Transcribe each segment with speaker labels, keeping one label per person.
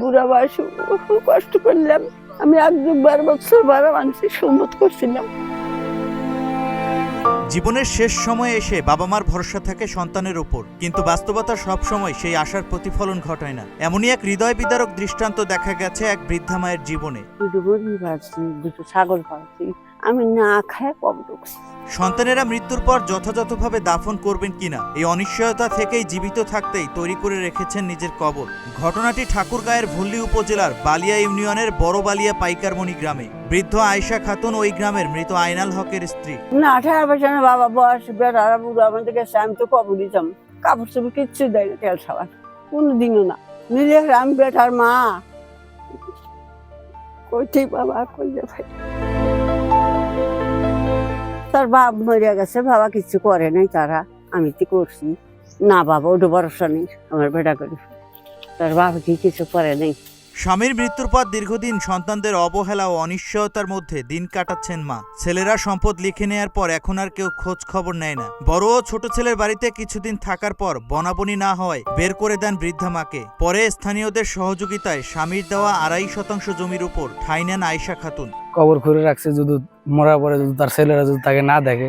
Speaker 1: বুড়া বয়সে কষ্ট করলাম। আমি ১-১২ বছর ভাড়া মানুষের সম্মত করছিলাম।
Speaker 2: জীবনের শেষ সময়ে এসে বাবা মার ভরসা থাকে সন্তানের উপর, কিন্তু বাস্তবতা সব সময় সেই আশার প্রতিফলন ঘটায় না। এমনই এক হৃদয় বিদারক দৃষ্টান্ত দেখা গেছে এক বৃদ্ধা মায়ের জীবনে।
Speaker 1: দুটো মুরগি পাচ্ছি, দুটো ছাগল পাচ্ছি, আমি না খায় কম ঢুকছি।
Speaker 2: সন্তানেরা মৃত্যুর পর যথাযথভাবে দাফন করবেন কিনা এই অনিশ্চয়তা থেকেই জীবিত থাকতেই তৈরি করে রেখেছেন নিজের কবর। ঘটনাটি ঠাকুরগাঁয়ের ভুল্লি উপজেলার বালিয়া ইউনিয়নের বড় বালিয়া পাইকারমণি গ্রামে। বৃদ্ধ আয়েশা খাতুন ওই গ্রামের মৃত আইনাল হকের স্ত্রী।
Speaker 1: না 18 বছর বাবা বয়স বেড়ারা বুড়ো আমাদের কাছে, আমি তো কবর দিতাম, কাপড় চোপড় কিচ্ছু দেয় না, তেল সাবান কোনোদিনও না। নিজে আমি বেটার মা, কইতেই বাবা কইলে ভাই। তার বাপ মরিয়া গেছে, বাবা কিছু করে নাই, তারা আমি তো করছি না। বাবা ওটা ভরসা নেই আমার বেটা করে, তার বাবা কি কিছু করে নেই।
Speaker 2: স্বামীর মৃত্যুর পর দীর্ঘদিন সন্তানদের অবহেলা ও অনিশ্চয়তার মধ্যে দিন কাটাচ্ছেন মা। ছেলেরা সম্পদ লিখে নেয়ার পর এখন আর কেউ খোঁজ খবর নেয় না। বড় ও ছোট ছেলের বাড়িতে কিছুদিন থাকার পর বনাবনি না হয় বের করে দেন বৃদ্ধা মাকে। পরে স্থানীয়দের সহযোগিতায় স্বামীর দেওয়া 2.5 শতাংশ জমির উপর ঠাঁই নেন আয়েশা খাতুন।
Speaker 3: কবর খুঁড়ে রাখছে, যদি মরার পরে যদি তার ছেলেরা যদি তাকে না দেখে,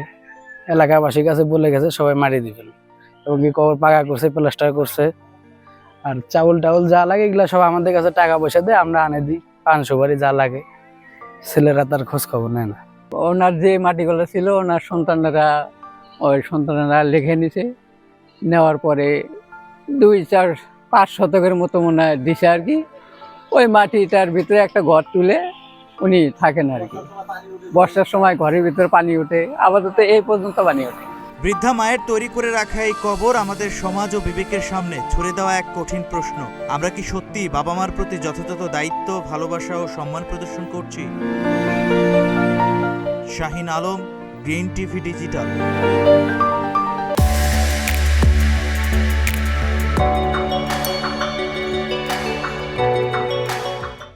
Speaker 3: এলাকাবাসীর কাছে বলে গেছে সবাই মারি দিবেন। এবং কি কবর পাকা করছে, প্লাস্টার করছে, আর চাউল টাউল যা লাগে এগুলা সব আমাদের কাছে টাকা পয়সা দেয়, আমরা আনে দিই, পান সুপারি যা লাগে। ছেলেরা তার খোঁজ খবর নেয় না।
Speaker 4: ওনার যে মাটিগুলো ছিল ওনার সন্তানেরা লিখে নিছে, নেওয়ার পরে 2-4-5 শতকের মতো মনে হয় দিছে আর কি। ওই মাটিটার ভিতরে একটা ঘর তুলে উনি থাকেন আর কি। বর্ষার সময় ঘরের ভিতরে পানি ওঠে, আপাতত এই পর্যন্ত পানি ওঠে।
Speaker 2: বৃদ্ধা মায়ের তৈরি করে রাখা এই কবর আমাদের সমাজ ও বিবেকের সামনে ছুড়ে দেওয়া এক কঠিন প্রশ্ন। আমরা কি সত্যি বাবা মার প্রতি যথাযথ দায়িত্ব, ভালোবাসা ও সম্মান প্রদর্শন করছি? Shahin Alam, green TV digital.